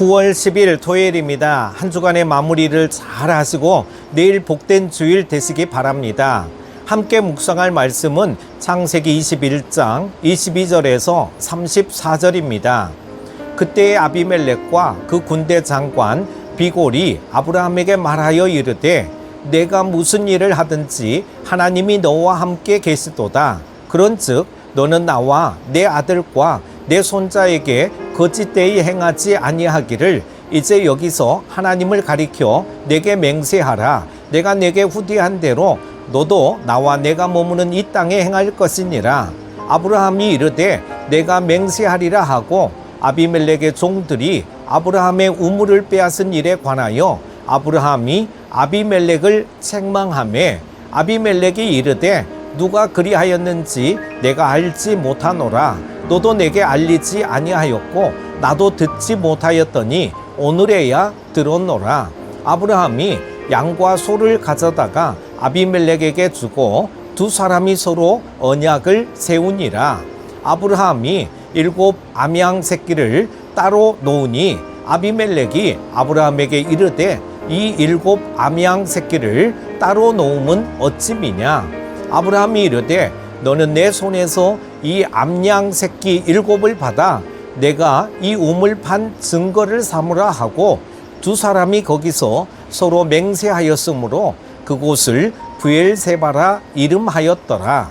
9월 10일 토요일입니다. 한 주간의 마무리를 잘 하시고 내일 복된 주일 되시기 바랍니다. 함께 묵상할 말씀은 창세기 21장 22절에서 34절입니다. 그때의 아비멜렉과 그 군대 장관 비골이 아브라함에게 말하여 이르되 내가 무슨 일을 하든지 하나님이 너와 함께 계시도다. 그런즉 너는 나와 내 아들과 내 손자에게 거짓되이 행하지 아니하기를 이제 여기서 하나님을 가리켜 내게 맹세하라. 내가 내게 후대한 대로 너도 나와 내가 머무는 이 땅에 행할 것이니라. 아브라함이 이르되 내가 맹세하리라 하고 아비멜렉의 종들이 아브라함의 우물을 빼앗은 일에 관하여 아브라함이 아비멜렉을 책망하매 아비멜렉이 이르되 누가 그리하였는지 내가 알지 못하노라. 너도 내게 알리지 아니하였고 나도 듣지 못하였더니 오늘에야 들었노라. 아브라함이 양과 소를 가져다가 아비멜렉에게 주고 두 사람이 서로 언약을 세우니라. 아브라함이 7 암양 새끼를 따로 놓으니 아비멜렉이 아브라함에게 이르되 이 7 암양 새끼를 따로 놓음은 어찌미냐. 아브라함이 이르되 너는 내 손에서 이 암양 새끼 7을 받아 내가 이 우물 판 증거를 삼으라 하고 두 사람이 거기서 서로 맹세하였으므로 그곳을 브엘세바라 이름하였더라.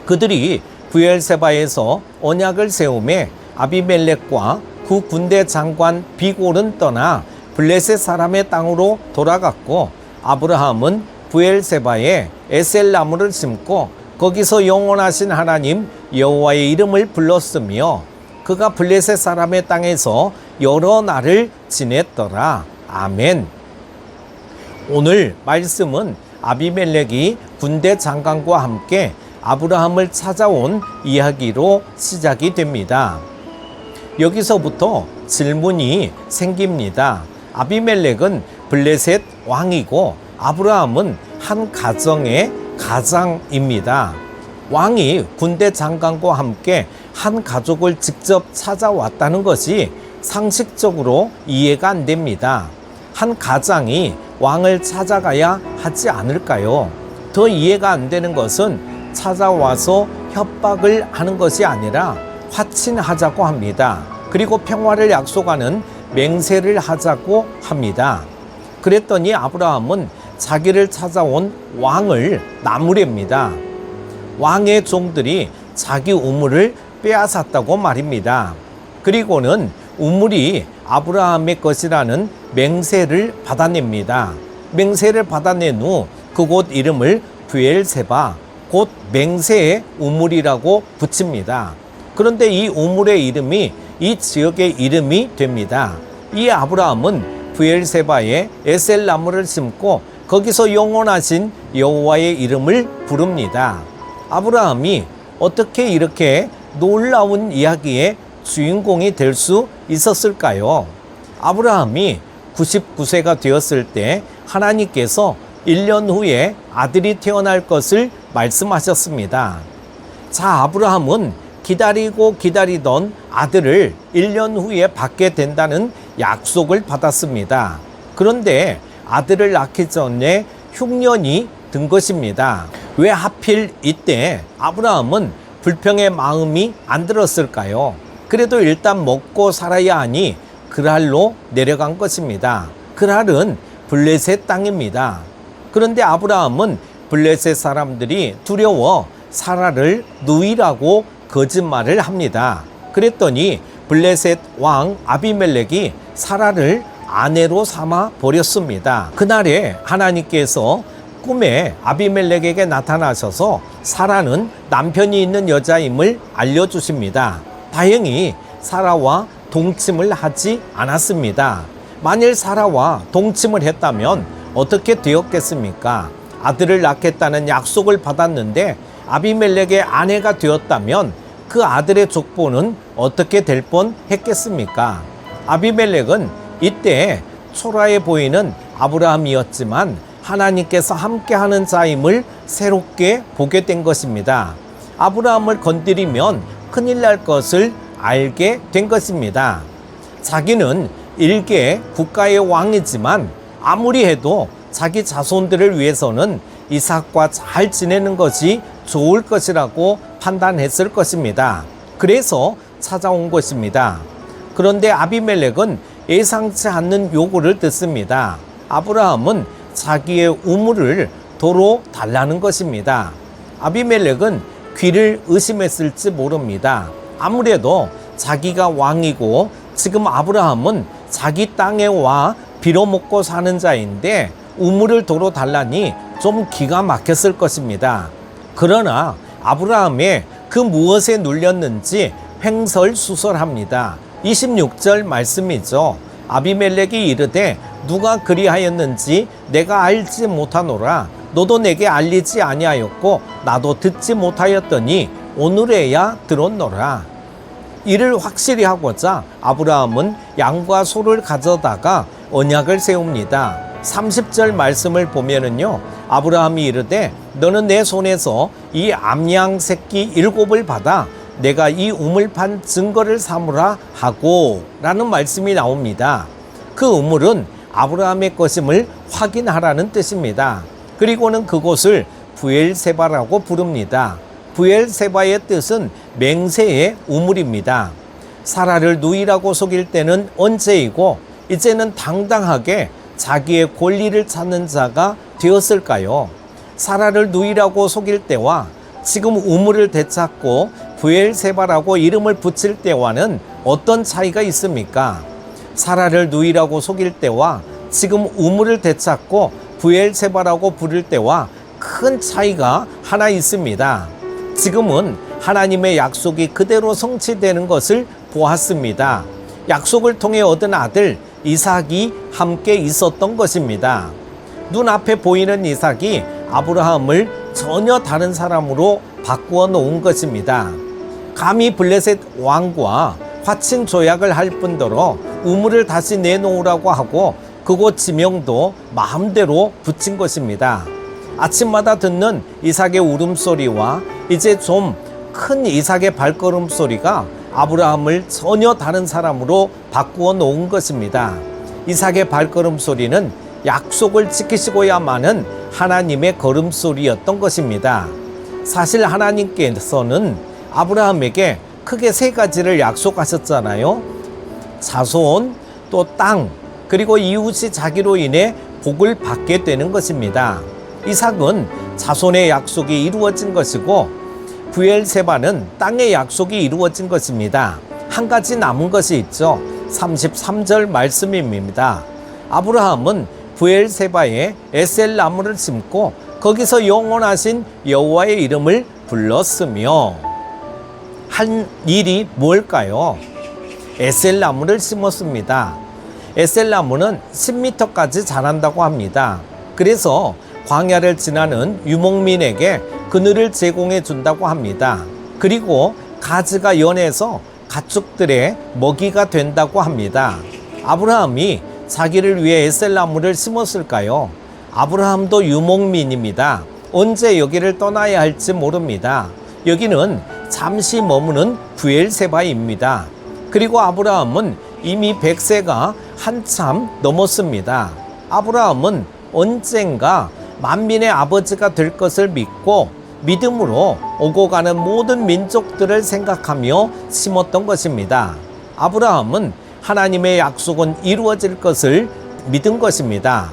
그들이 브엘세바에서 언약을 세우매 아비멜렉과 그 군대 장관 비골은 떠나 블레셋 사람의 땅으로 돌아갔고 아브라함은 브엘세바에 에셀나무를 심고 거기서 영원하신 하나님 여호와의 이름을 불렀으며 그가 블레셋 사람의 땅에서 여러 날을 지냈더라. 아멘. 오늘 말씀은 아비멜렉이 군대 장관과 함께 아브라함을 찾아온 이야기로 시작이 됩니다. 여기서부터 질문이 생깁니다. 아비멜렉은 블레셋 왕이고 아브라함은 한 가정의 가장입니다. 왕이 군대 장관과 함께 한 가족을 직접 찾아왔다는 것이 상식적으로 이해가 안 됩니다. 한 가장이 왕을 찾아가야 하지 않을까요? 더 이해가 안 되는 것은 찾아와서 협박을 하는 것이 아니라 화친하자고 합니다. 그리고 평화를 약속하는 맹세를 하자고 합니다. 그랬더니 아브라함은 자기를 찾아온 왕을 나무랍니다. 왕의 종들이 자기 우물을 빼앗았다고 말입니다. 그리고는 우물이 아브라함의 것이라는 맹세를 받아냅니다. 맹세를 받아낸 후 그곳 이름을 브엘세바, 곧 맹세의 우물이라고 붙입니다. 그런데 이 우물의 이름이 이 지역의 이름이 됩니다. 이 아브라함은 브엘세바에 에셀나무를 심고 거기서 영원하신 여호와의 이름을 부릅니다. 아브라함이 어떻게 이렇게 놀라운 이야기의 주인공이 될 수 있었을까요? 아브라함이 99세가 되었을 때 하나님께서 1년 후에 아들이 태어날 것을 말씀하셨습니다. 자, 아브라함은 기다리고 기다리던 아들을 1년 후에 받게 된다는 약속을 받았습니다. 그런데 아들을 낳기 전에 흉년이 든 것입니다. 왜 하필 이때 아브라함은 불평의 마음이 안 들었을까요? 그래도 일단 먹고 살아야 하니 그랄로 내려간 것입니다. 그랄은 블레셋 땅입니다. 그런데 아브라함은 블레셋 사람들이 두려워 사라를 누이라고 거짓말을 합니다. 그랬더니 블레셋 왕 아비멜렉이 사라를 아내로 삼아 버렸습니다. 그날에 하나님께서 꿈에 아비멜렉에게 나타나셔서 사라는 남편이 있는 여자임을 알려주십니다. 다행히 사라와 동침을 하지 않았습니다. 만일 사라와 동침을 했다면 어떻게 되었겠습니까? 아들을 낳겠다는 약속을 받았는데 아비멜렉의 아내가 되었다면 그 아들의 족보는 어떻게 될 뻔했겠습니까? 아비멜렉은 이때 초라해 보이는 아브라함이었지만 하나님께서 함께하는 자임을 새롭게 보게 된 것입니다. 아브라함을 건드리면 큰일 날 것을 알게 된 것입니다. 자기는 일개 국가의 왕이지만 아무리 해도 자기 자손들을 위해서는 이삭과 잘 지내는 것이 좋을 것이라고 판단했을 것입니다. 그래서 찾아온 것입니다. 그런데 아비멜렉은 예상치 않는 요구를 듣습니다. 아브라함은 자기의 우물을 도로 달라는 것입니다. 아비멜렉은 귀를 의심했을지 모릅니다. 아무래도 자기가 왕이고 지금 아브라함은 자기 땅에 와 빌어먹고 사는 자인데 우물을 도로 달라니 좀 기가 막혔을 것입니다. 그러나 아브라함의 그 무엇에 눌렸는지 횡설수설합니다. 26절 말씀이죠. 아비멜렉이 이르되 누가 그리하였는지 내가 알지 못하노라. 너도 내게 알리지 아니하였고 나도 듣지 못하였더니 오늘에야 들었노라. 이를 확실히 하고자 아브라함은 양과 소를 가져다가 언약을 세웁니다. 30절 말씀을 보면은요, 아브라함이 이르되 너는 내 손에서 이 암양 새끼 7을 받아 내가 이 우물판 증거를 삼으라 하고 라는 말씀이 나옵니다. 그 우물은 아브라함의 것임을 확인하라는 뜻입니다. 그리고는 그곳을 부엘세바라고 부릅니다. 부엘세바의 뜻은 맹세의 우물입니다. 사라를 누이라고 속일 때는 언제이고 이제는 당당하게 자기의 권리를 찾는 자가 되었을까요? 사라를 누이라고 속일 때와 지금 우물을 되찾고 부엘세바라고 이름을 붙일 때와는 어떤 차이가 있습니까? 사라를 누이라고 속일 때와 지금 우물을 되찾고 부엘세바라고 부를 때와 큰 차이가 하나 있습니다. 지금은 하나님의 약속이 그대로 성취되는 것을 보았습니다. 약속을 통해 얻은 아들 이삭이 함께 있었던 것입니다. 눈앞에 보이는 이삭이 아브라함을 전혀 다른 사람으로 바꾸어 놓은 것입니다. 감히 블레셋 왕과 화친 조약을 할 뿐더러 우물을 다시 내놓으라고 하고 그곳 지명도 마음대로 붙인 것입니다. 아침마다 듣는 이삭의 울음소리와 이제 좀 큰 이삭의 발걸음 소리가 아브라함을 전혀 다른 사람으로 바꾸어 놓은 것입니다. 이삭의 발걸음 소리는 약속을 지키시고야만은 하나님의 걸음소리였던 것입니다. 사실 하나님께서는 아브라함에게 크게 3가지를 약속하셨잖아요. 자손, 또 땅, 그리고 이웃이 자기로 인해 복을 받게 되는 것입니다. 이삭은 자손의 약속이 이루어진 것이고 부엘세바는 땅의 약속이 이루어진 것입니다. 한 가지 남은 것이 있죠. 33절 말씀입니다. 아브라함은 부엘세바에 에셀 나무를 심고 거기서 영원하신 여호와의 이름을 불렀으며 한 일이 뭘까요? 에셀 나무를 심었습니다. 에셀 나무는 10m까지 자란다고 합니다. 그래서 광야를 지나는 유목민에게 그늘을 제공해 준다고 합니다. 그리고 가지가 연해서 가축들의 먹이가 된다고 합니다. 아브라함이 자기를 위해 에셀나무를 심었을까요? 아브라함도 유목민입니다. 언제 여기를 떠나야 할지 모릅니다. 여기는 잠시 머무는 부엘세바입니다. 그리고 아브라함은 이미 100세가 한참 넘었습니다. 아브라함은 언젠가 만민의 아버지가 될 것을 믿고 믿음으로 오고 가는 모든 민족들을 생각하며 심었던 것입니다. 아브라함은 하나님의 약속은 이루어질 것을 믿은 것입니다.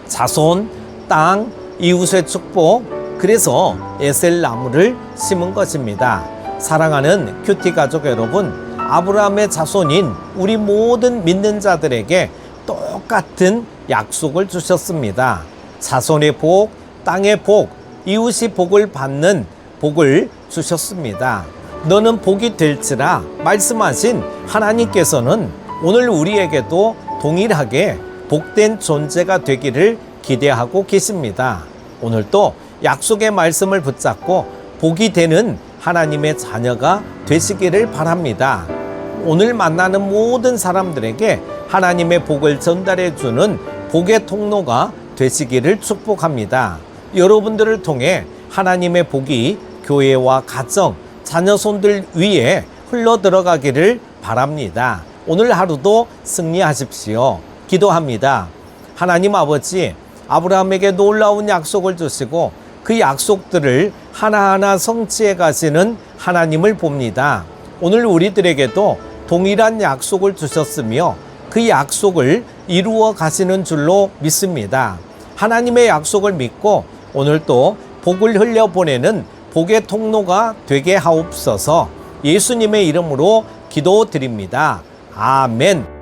자손, 땅, 이웃의 축복, 그래서 에셀 나무를 심은 것입니다. 사랑하는 큐티 가족 여러분, 아브라함의 자손인 우리 모든 믿는 자들에게 똑같은 약속을 주셨습니다. 자손의 복, 땅의 복, 이웃이 복을 받는 복을 주셨습니다. 너는 복이 될지라 말씀하신 하나님께서는 오늘 우리에게도 동일하게 복된 존재가 되기를 기대하고 계십니다. 오늘도 약속의 말씀을 붙잡고 복이 되는 하나님의 자녀가 되시기를 바랍니다. 오늘 만나는 모든 사람들에게 하나님의 복을 전달해 주는 복의 통로가 되시기를 축복합니다. 여러분들을 통해 하나님의 복이 교회와 가정, 자녀 손들 위에 흘러 들어가기를 바랍니다. 오늘 하루도 승리하십시오. 기도합니다. 하나님 아버지, 아브라함에게 놀라운 약속을 주시고 그 약속들을 하나하나 성취해 가시는 하나님을 봅니다. 오늘 우리들에게도 동일한 약속을 주셨으며 그 약속을 이루어 가시는 줄로 믿습니다. 하나님의 약속을 믿고 오늘도 복을 흘려보내는 복의 통로가 되게 하옵소서. 예수님의 이름으로 기도드립니다. 아멘.